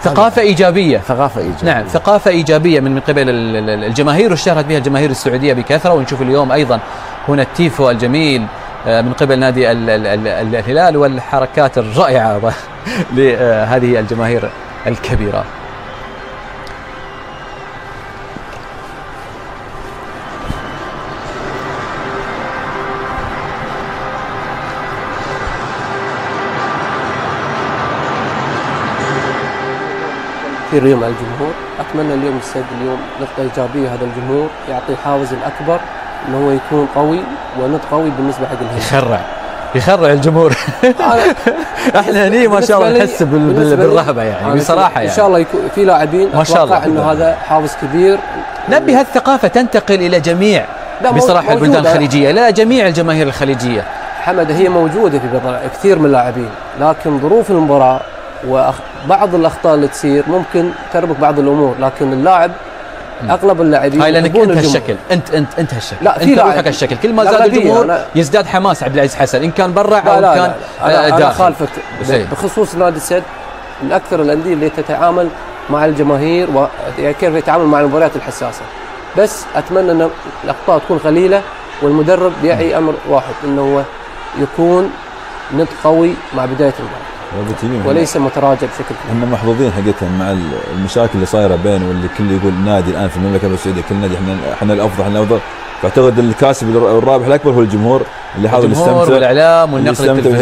ثقافة إيجابية. ثقافة إيجابية. نعم، ثقافة إيجابية من قبل الجماهير، واشتهرت بها الجماهير السعودية بكثرة. ونشوف اليوم أيضا هنا التيفو الجميل من قبل نادي الهلال، والحركات الرائعة لهذه الجماهير الكبيرة. كثير اليوم على الجمهور. اتمنى اليوم السيد اليوم نقطه ايجابيه، هذا الجمهور يعطي الحافز الاكبر انه هو يكون قوي ونط قوي بالنسبه حق الهلال. يخرع الجمهور. احنا هني ما شاء الله نحس بالرهبه يعني بصراحه يعني. ان شاء الله يكون في لاعبين اتوقع انه هذا حافز كبير. نبي هالثقافه تنتقل الى جميع بصراحه البلدان الخليجيه، لا جميع الجماهير الخليجيه. حمد هي موجوده في كثير من اللاعبين، لكن ظروف المباراه وبعض الاخطاء اللي تصير ممكن تربك بعض الامور، لكن اللاعب اغلب اللاعبين هاي لانك انت هالشكل، انت هالشكل، لا انت روحك هالشكل. كل ما زاد الجمهور يزداد حماس عبد العزيز حسن، ان كان برا او لا كان أنا خالفك بخصوص نادي السد. من اكثر الانديه اللي تتعامل مع الجماهير وكيف يتعامل مع المباريات الحساسه. بس اتمنى ان الاخطاء تكون قليله، والمدرب يعي امر واحد، انه هو يكون نط قوي مع بدايه المباراه وليس متراجع بشكل كبير. احنا محظوظين حقيقه مع المشاكل اللي صايره بين، واللي كل يقول نادي الان في المملكه السعوديه كل نادي احنا الافضل احنا الافضل. فاعتقد الكاسب الرابح الاكبر هو الجمهور اللي حاول يستمتع، والاعلام والنقل التلفزيوني.